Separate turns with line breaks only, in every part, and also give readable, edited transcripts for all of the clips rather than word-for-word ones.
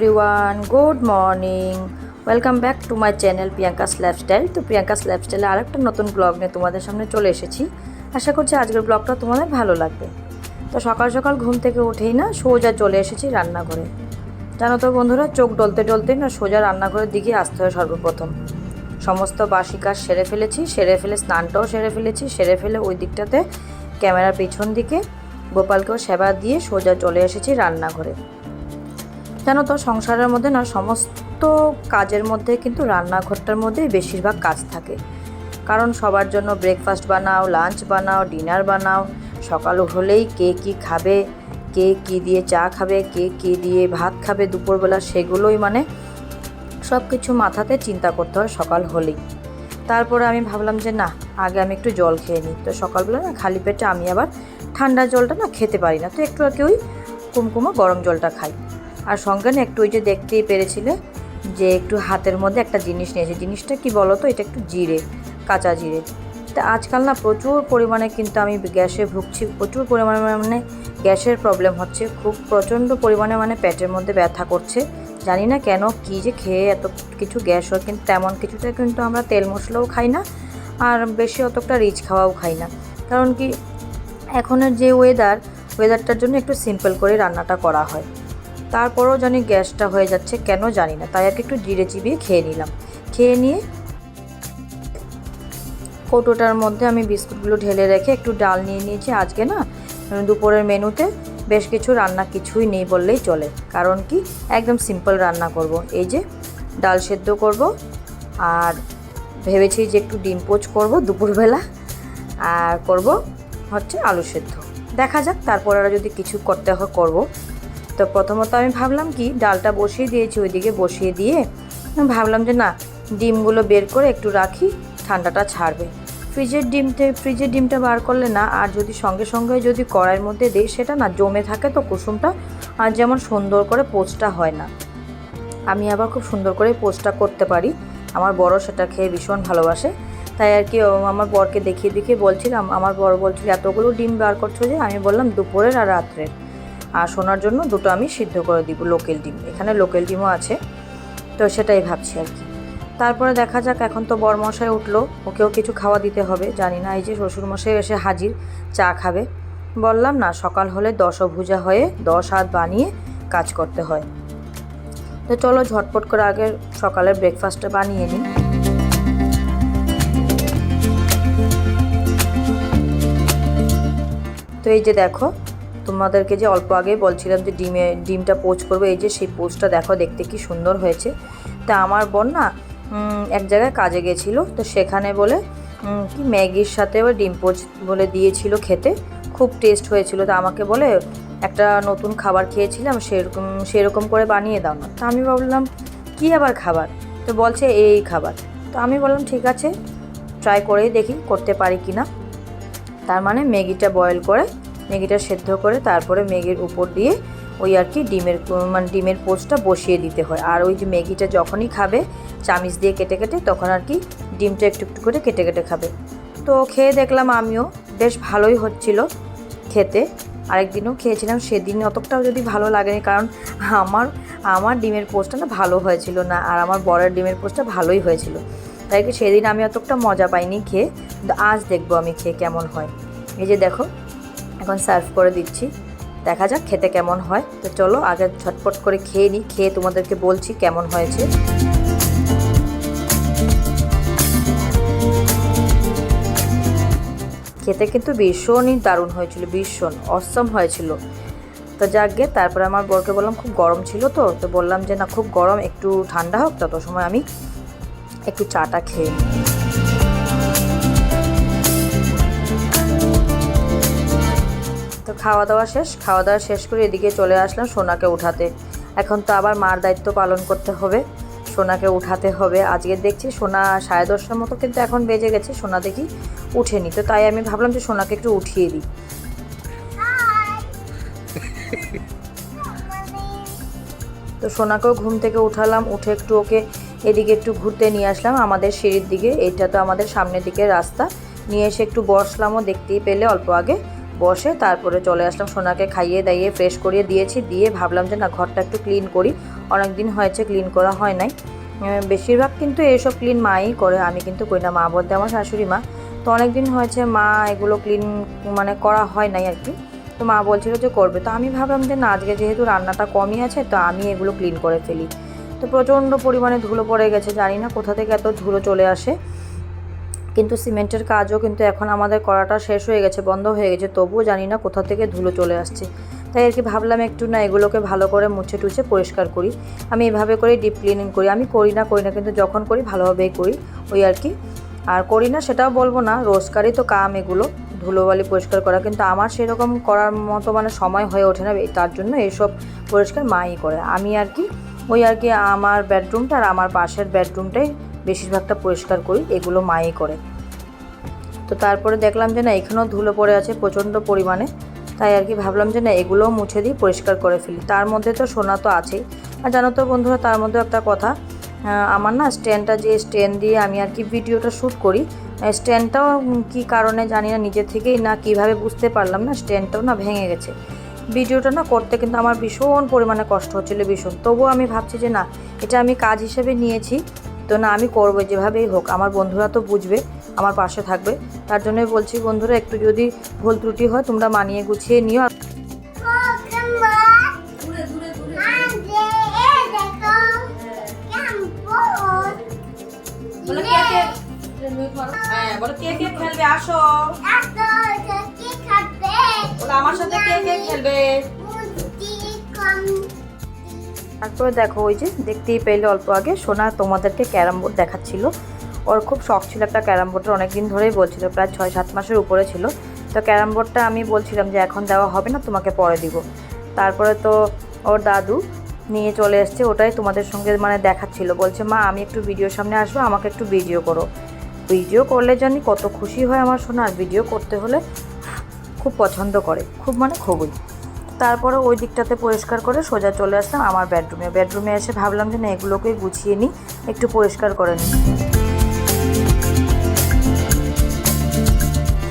Everyone, good morning. Welcome back to my channel Priyanka's lifestyle. তো Priyanka's লাইফস্টাইলে আরেকটা নতুন ব্লগ নিয়ে তোমাদের সামনে চলে এসেছি। আশা করছি আজকের ব্লগটা তোমাদের ভালো লাগবে। তো সকাল সকাল ঘুম থেকে উঠেই না সোজা চলে এসেছি রান্নাঘরে। জানো তো বন্ধুরা, চোখ ডলতে ডলতে না সোজা রান্নাঘরের দিকে আসতে হয় সর্বপ্রথম। সমস্ত বাসি কাজ সেরে ফেলেছি, সেরে ফেলে স্নানটাও সেরে ফেলেছি, সেরে ফেলে ওই দিকটাতে ক্যামেরার পেছন দিকে গোপালকেও সেবা দিয়ে সোজা চলে এসেছি রান্নাঘরে। জানো তো সংসারের মধ্যে না সমস্ত কাজের মধ্যে কিন্তু রান্নাঘরটার মধ্যেই বেশিরভাগ কাজ থাকে। কারণ সবার জন্য ব্রেকফাস্ট বানাও, লাঞ্চ বানাও, ডিনার বানাও। সকাল হলেই কে কী খাবে, কে কী দিয়ে চা খাবে, কে কী দিয়ে ভাত খাবে দুপুরবেলা, সেগুলোই মানে সব কিছু মাথাতে চিন্তা করতে হয় সকাল হলেই। তারপরে আমি ভাবলাম যে না, আগে আমি একটু জল খেয়ে নিই। তো সকালবেলা না খালি পেটে আমি আবার ঠান্ডা জলটা না খেতে পারি না, তো একটু আর কি ওই কুমকুমো গরম জলটা খাই। আর সঙ্গে না একটু ওই যে দেখতেই পেরেছিলে যে একটু হাতের মধ্যে একটা জিনিস নিয়েছে। জিনিসটা কি বলো তো, এটা একটু জিরে, কাঁচা জিরে। তা আজকাল না প্রচুর পরিমাণে কিন্তু আমি গ্যাসে ভুগছি, প্রচুর পরিমাণে মানে গ্যাসের প্রবলেম হচ্ছে, খুব প্রচণ্ড পরিমাণে মানে পেটের মধ্যে ব্যথা করছে। জানি না কেন, কী যে খেয়ে এত কিছু গ্যাস হয়। কিন্তু তেমন কিছুটা কিন্তু আমরা তেল মশলাও খাই না, আর বেশি অতটা রিচ খাওয়াও খাই না। কারণ কি, এখনের যে ওয়েদারটার জন্য একটু সিম্পল করে রান্নাটা করা হয়। তারপরেও জানি গ্যাসটা হয়ে যাচ্ছে কেন জানি না, তাই আর একটু জিরে চিবিয়ে খেয়ে নিলাম। খেয়ে নিয়ে কৌটোটার মধ্যে আমি বিস্কুটগুলো ঢেলে রেখে একটু ডাল নিয়ে নিয়েছি। আজকে না দুপুরের মেনুতে বেশ কিছু রান্না কিছুই নেই বললেই চলে। কারণ কি, একদম সিম্পল রান্না করব। এই যে ডাল সেদ্ধ করব, আর ভেবেছি যে একটু ডিম পোচ করব দুপুরবেলা, আর করব হচ্ছে আলু সেদ্ধ। দেখা যাক, তারপর আর যদি কিছু করতে হয় করব। তো প্রথমত আমি ভাবলাম কি, ডালটা বসিয়ে দিয়েছি, ওইদিকে বসিয়ে দিয়ে ভাবলাম যে না, ডিমগুলো বের করে একটু রাখি, ঠান্ডাটা ছাড়বে। ফ্রিজের ডিমটা বার করলে না, আর যদি সঙ্গে সঙ্গে যদি কড়াইয়ের মধ্যে দিই, সেটা না জমে থাকে, তো কুসুমটা আর যেমন সুন্দর করে পোচটা হয় না। আমি আবার খুব সুন্দর করে পোচটা করতে পারি, আমার বড় সেটা খেয়ে ভীষণ ভালোবাসে। তাই আর কি আমার বরকে দেখিয়ে দেখিয়ে বলছিলাম। আমার বর বলছিল এতগুলো ডিম বার করছো যে? আমি বললাম দুপুরের আর রাত্রের। আর শোনার জন্য দুটো আমি সিদ্ধ করে দিব, লোকাল ডিম। এখানে লোকাল ডিমও আছে, তো সেটাই ভাবছি আর কি। তারপরে দেখা যাক, এখন তো বরমশাই উঠলো, ওকেও কিছু খাওয়া দিতে হবে। জানি না, এই যে শ্বশুরমশাই এসে হাজির, চা খাবে। বললাম না, সকাল হলে দশভুজা হয়ে 10 হাত বানিয়ে কাজ করতে হয়। তো চলো ঝটপট করে আগে সকালের ব্রেকফাস্টটা বানিয়ে নিই। তো এই যে দেখো, তোমাদেরকে যে অল্প আগেই বলছিলাম যে ডিমটা পোচ করবো, এই যে সেই পোচটা দেখো, দেখতে কি সুন্দর হয়েছে। তা আমার বোন না এক জায়গায় কাজে গেছিলো, তো সেখানে বলে কি ম্যাগির সাথে ওই ডিম পোচ বলে দিয়েছিল খেতে, খুব টেস্ট হয়েছিল। তো আমাকে বলে একটা নতুন খাবার খেয়েছিলাম, সেরকম করে বানিয়ে দাও না। তো আমি ভাবলাম কি আবার খাবার, তো বলছে এই খাবার। তো আমি বললাম ঠিক আছে, ট্রাই করেই দেখি করতে পারি কি না। তার মানে ম্যাগিটা বয়েল করে, ম্যাগিটা সেদ্ধ করে, তারপরে ম্যাগির উপর দিয়ে ওই আর কি ডিমের পোচটা বসিয়ে দিতে হয়। আর ওই যে ম্যাগিটা যখনই খাবে চামিচ দিয়ে কেটে কেটে, তখন আর কি ডিমটা একটু একটু করে কেটে কেটে খাবে। তো খেয়ে দেখলাম আমিও, বেশ ভালোই হচ্ছিল খেতে। আরেকদিনও খেয়েছিলাম, সেদিন অতটাও যদি ভালো লাগেনি, কারণ আমার ডিমের পোচটা না ভালো হয়েছিল না, আর আমার বরের ডিমের পোচটা ভালোই হয়েছিল। তাই কি সেদিন আমি অতটা মজা পাইনি খেয়ে, কিন্তু আজ দেখবো আমি খেয়ে কেমন হয়। এই যে দেখো, এখন সার্ভ করে দিচ্ছি, দেখা যাক খেতে কেমন হয়। তো চলো আগে ঝটপট করে খেয়ে নিই, খেয়ে তোমাদেরকে বলছি কেমন হয়েছে। খেতে কিন্তু ভীষণই দারুণ হয়েছিল, ভীষণ অসম হয়েছিল। তো যাক গে, তারপরে আমার বরকে বললাম খুব গরম ছিল, তো বললাম যে না খুব গরম, একটু ঠান্ডা হোক, তত সময় আমি একটু চাটা খেয়ে নিই। তো খাওয়া দাওয়া শেষ করে এদিকে চলে আসলাম সোনাকে উঠাতে। এখন তো আবার মার দায়িত্ব পালন করতে হবে, সোনাকে উঠাতে হবে। আজকে দেখছি সোনা 10:30টার মতো কিন্তু এখন বেজে গেছে, সোনা দেখি উঠেনি। তো তাই আমি ভাবলাম যে সোনাকে একটু উঠিয়ে দিই। তো সোনাকেও ঘুম থেকে উঠালাম, উঠে একটু ওকে এদিকে একটু ঘুরতে নিয়ে আসলাম আমাদের সিঁড়ির দিকে। এইটা তো আমাদের সামনের দিকে রাস্তা, নিয়ে এসে একটু বসলামও, দেখতেই পেলে অল্প আগে বসে তারপরে চলে আসলাম, সোনাকে খাইয়ে দাইয়ে ফ্রেশ করিয়ে দিয়েছি, দিয়ে ভাবলাম যে না ঘরটা একটু ক্লিন করি, অনেক দিন হয়েছে ক্লিন করা হয় নাই। বেশিরভাগ কিন্তু এইসব ক্লিন মাই করে, আমি কিন্তু করি না, মা বলতে আমার শাশুড়ি মা। তো অনেক দিন হয়েছে মা এগুলো ক্লিন মানে করা হয় নাই আর কি, তো মা বলছিল যে করবে, তো আমি ভাবলাম যে না আজকে যেহেতু রান্নাটা কমই আছে তো আমি এগুলো ক্লিন করে ফেলি। তো প্রচণ্ড পরিমাণে ধুলো পড়ে গেছে, জানি না কোথা থেকে এত ধুলো চলে আসে, কিন্তু সিমেন্টের কাজও কিন্তু এখন আমাদের করাটা শেষ হয়ে গেছে, বন্ধ হয়ে গেছে, তবুও জানি না কোথা থেকে ধুলো চলে আসছে। তাই আর কি ভাবলাম একটু না এগুলোকে ভালো করে মুছে টুছে পরিষ্কার করি। আমি এভাবে করে ডিপ ক্লিনিং করি, আমি করি না কিন্তু যখন করি ভালোভাবেই করি ওই আর কি। আর করি না সেটাও বলবো না, রোজকারই তো কাম এগুলো ধুলোবালি পরিষ্কার করা, কিন্তু আমার সেরকম করার মতো মানে সময় হয়ে ওঠে না, তার জন্য এইসব পরিষ্কার মাই করে। আমি আর কি ওই আর কি আমার বেডরুমটা আর আমার পাশের বেডরুমটাই বেশিরভাগটা পরিষ্কার করি, এগুলো মাই করে। তো তারপরে দেখলাম যে না এখানেও ধুলো পড়ে আছে প্রচণ্ড পরিমাণে, তাই আর কি ভাবলাম যে না এগুলোও মুছে দিই, পরিষ্কার করে ফেলি। তার মধ্যে তো সোনা তো আছেই। আর জানো তো বন্ধুরা, তার মধ্যে একটা কথা, আমার না স্ট্যান্ডটা যে স্ট্যান্ড দিয়ে আমি আর কি ভিডিওটা শ্যুট করি, স্ট্যান্ডটাও কী কারণে জানি না, নিজে থেকেই না কীভাবে বুঝতে পারলাম না, স্ট্যান্ডটাও না ভেঙে গেছে। ভিডিওটা না করতে কিন্তু আমার ভীষণ পরিমাণে কষ্ট হচ্ছিলো, ভীষণ। তবুও আমি ভাবছি যে না এটা আমি কাজ হিসেবে নিয়েছি, তো না আমি করবো যেভাবেই হোক, আমার বন্ধুরা তো বুঝবে, আমার পাশে থাকবে। তার জন্যই বলছি বন্ধুরা, একটু যদি ভুল ত্রুটি হয় তোমরা মানিয়ে গুছিয়ে নিও। তারপরে দেখো ওই যে দেখতেই পেলে অল্প আগে সোনা তোমাদেরকে ক্যারাম বোর্ড দেখাচ্ছিল, ওর খুব শখ ছিল একটা ক্যারাম বোর্ডের, অনেক দিন ধরেই বলছিল, প্রায় 6-7 মাসের উপরে ছিল। তো ক্যারাম বোর্ডটা আমি বলছিলাম যে এখন দেওয়া হবে না, তোমাকে পরে দিব। তারপরে তো ওর দাদু নিয়ে চলে এসছে, ওটাই তোমাদের সঙ্গে মানে দেখাচ্ছিল, বলছে মা আমি একটু ভিডিওর সামনে আসবো, আমাকে একটু ভিডিও করো। ভিডিও করলে জানি কত খুশি হয় আমার সোনা, আর ভিডিও করতে হলে খুব পছন্দ করে, খুব মানে খুবই। তারপরে ওই দিকটাতে পরিষ্কার করে সোজা চলে আসলাম আমার বেডরুমে এসে ভাবলাম যে না এগুলোকেই গুছিয়ে নিই, একটু পরিষ্কার করে নিই।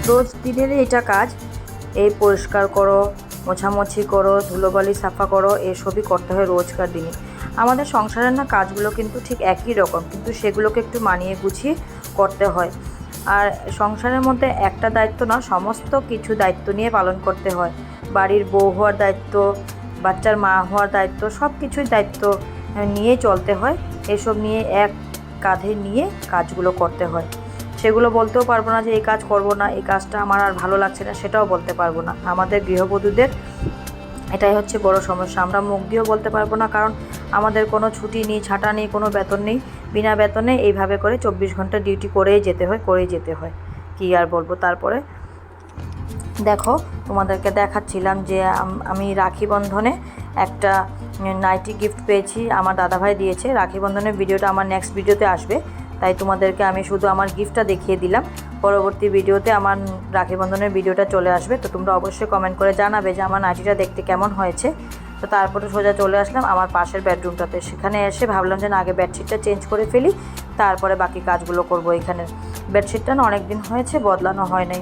রোজ দিনের এটা কাজ, এই পরিষ্কার করো, মোছামুছি করো, ধুলোবালি সাফা করো, এসবই করতে হয় রোজকার দিনে। আমাদের সংসারের না কাজগুলো কিন্তু ঠিক একই রকম, কিন্তু সেগুলোকে একটু মানিয়ে গুছিয়ে করতে হয়। আর সংসারের মধ্যে একটা দায়িত্ব না, সমস্ত কিছু দায়িত্ব নিয়ে পালন করতে হয়। বাড়ির বউ হওয়ার দায়িত্ব, বাচ্চার মা হওয়ার দায়িত্ব, সব কিছুই দায়িত্ব নিয়ে চলতে হয়। এসব নিয়ে এক কাঁধে নিয়ে কাজগুলো করতে হয়। সেগুলো বলতেও পারবো না যে এই কাজ করব না, এই কাজটা আমার আর ভালো লাগছে না, সেটাও বলতে পারবো না। আমাদের গৃহবধূদের এটাই হচ্ছে বড় সমস্যা, আমরা মুখ দিয়েও বলতে পারবো না, কারণ আমাদের কোনো ছুটি নেই, ছাটা নেই, কোনো বেতন নেই। বিনা বেতনে এইভাবে করে 24 ঘন্টা ডিউটি করেই যেতে হয়, কী আর বলবো। তারপরে দেখো তোমাদেরকে দেখাচ্ছিলাম যে আমি রাখি বন্ধনে একটা নাইটি গিফট পেয়েছি, আমার দাদাভাই দিয়েছে। রাখি বন্ধনের ভিডিওটা আমার নেক্সট ভিডিওতে আসবে, তাই তোমাদেরকে আমি শুধু আমার গিফটটা দেখিয়ে দিলাম। পরবর্তী ভিডিওতে আমার রাখি বন্ধনের ভিডিওটা চলে আসবে, তো তোমরা অবশ্যই কমেন্ট করে জানাবে যে আমার নাইটিটা দেখতে কেমন হয়েছে। তো তারপরে সোজা চলে আসলাম আমার পাশের বেডরুমটাতে, সেখানে এসে ভাবলাম যে না আগে বেডশিটটা চেঞ্জ করে ফেলি, তারপরে বাকি কাজগুলো করবো। এখানে বেডশিটটা না অনেক দিন হয়েছে বদলানো হয় নাই,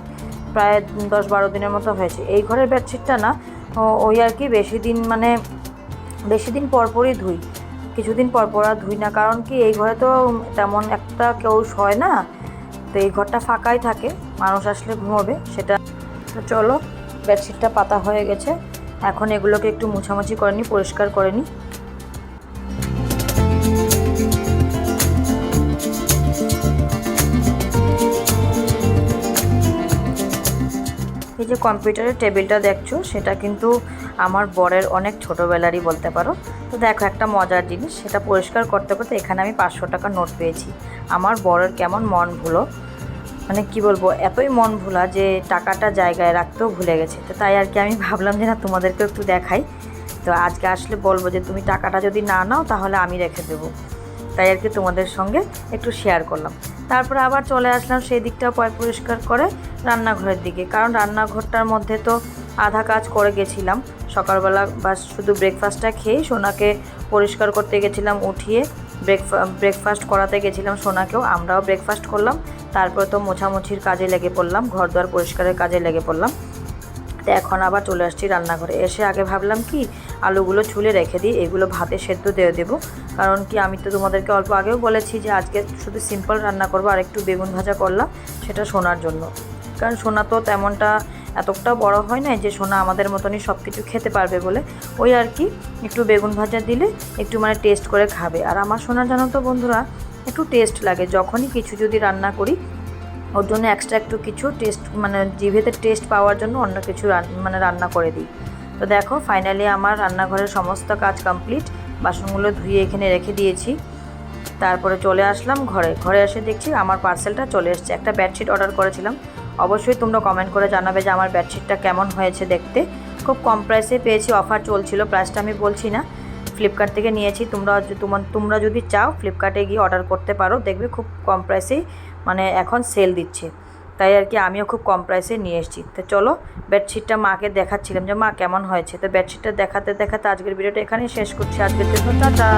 প্রায় 10-12 দিনের মতো হয়েছে। এই ঘরের বেডশিটটা না ওই আর কি বেশি দিন পরপরই ধুই, কিছুদিন পর আর ধুই না, কারণ কি এই ঘরে তো তেমন একটা কেউ শয় না, তো এই ঘরটা ফাঁকাই থাকে, মানুষ আসলে ঘুমোবে সেটা। তো চলো বেডশিটটা পাতা হয়ে গেছে, এখন এগুলোকে একটু মোছামুছি করে নিই, পরিষ্কার করে নিই। এই যে কম্পিউটারের টেবিলটা দেখছো, সেটা কিন্তু আমার বরের অনেক ছোটোবেলারই বলতে পারো। তো দেখো একটা মজার জিনিস, সেটা পরিষ্কার করতে করতে এখানে আমি 500 টাকা নোট পেয়েছি। আমার বরের কেমন মন ভুলো, মানে কি বলবো, এতই মন ভোলা যে টাকাটা জায়গায় রাখতেও ভুলে গেছে। তো তাই আর কি আমি ভাবলাম যে না তোমাদেরকে একটু দেখাই। তো আজকে আসলে বলবো যে তুমি টাকাটা যদি না নাও তাহলে আমি রেখে দেবো, তাই আর কি তোমাদের সঙ্গে একটু শেয়ার করলাম। তারপরে আবার চলে আসলাম সেই দিকটা পরিষ্কার করে রান্নাঘরের দিকে, কারণ রান্নাঘরটার মধ্যে তো আধা কাজ করে গেছিলাম সকালবেলা, বা শুধু ব্রেকফাস্টটা খেয়েই সোনাকে পরিষ্কার করতে গেছিলাম, উঠিয়ে ব্রেকফাস্ট করাতে গেছিলাম সোনাকেও, আমরাও ব্রেকফাস্ট করলাম। তারপরে তো মোছামুছির কাজে লেগে পড়লাম, ঘর দুয়ার পরিষ্কারের কাজে লেগে পড়লাম। তো এখন আবার চলে আসছি রান্নাঘরে। এসে আগে ভাবলাম কি আলুগুলো ছুলে রেখে দিই, এগুলো ভাতে সেদ্ধ দিয়ে দেবো। কারণ কি আমি তো তোমাদেরকে অল্প আগেও বলেছি যে আজকে শুধু সিম্পল রান্না করবো, আর একটু বেগুন ভাজা করলাম সেটা সোনার জন্য। কারণ সোনা তো তেমনটা এতটা বড় হয় না যে সোনা আমাদের মতনই সব কিছু খেতে পারবে বলে, ওই আর কি একটু বেগুন ভাজা দিলে একটু মানে টেস্ট করে খাবে। আর আমার সোনা জানো তো বন্ধুরা একটু টেস্ট লাগে, যখনই কিছু যদি রান্না করি ওর জন্য এক্সট্রা একটু কিছু টেস্ট মানে জিভেতে টেস্ট পাওয়ার জন্য অন্য কিছু মানে রান্না করে দিই। তো দেখো ফাইনালি আমার রান্নাঘরের সমস্ত কাজ কমপ্লিট, বাসনগুলো ধুয়ে এখানে রেখে দিয়েছি। তারপরে চলে আসলাম ঘরে এসে দেখছি আমার পার্সেলটা চলে এসেছে। একটা বেডশিট অর্ডার করেছিলাম, অবশ্যই তোমরা কমেন্ট করে জানাবে যে আমার বেডশিটটা কেমন হয়েছে দেখতে। খুব কম প্রাইসে পেয়েছি, অফার চলছিল, প্রাইসটা আমি বলছি না। ফ্লিপকার্ট থেকে নিয়েছি, তোমরা যদি চাও ফ্লিপকার্টে গিয়ে অর্ডার করতে পারো, দেখবে খুব কম প্রাইসেই মানে এখন সেল দিচ্ছে। তাই আর কি আমিও খুব কম প্রাইসে নিয়ে এসেছি। তো চলো বেডশিটটা মাকে দেখাচ্ছিলাম যে মা কেমন হয়েছে। তো বেডশিটটা দেখাতে দেখাতে আজকের ভিডিওটা এখানেই শেষ করছি। আজকের জন্য টাটা।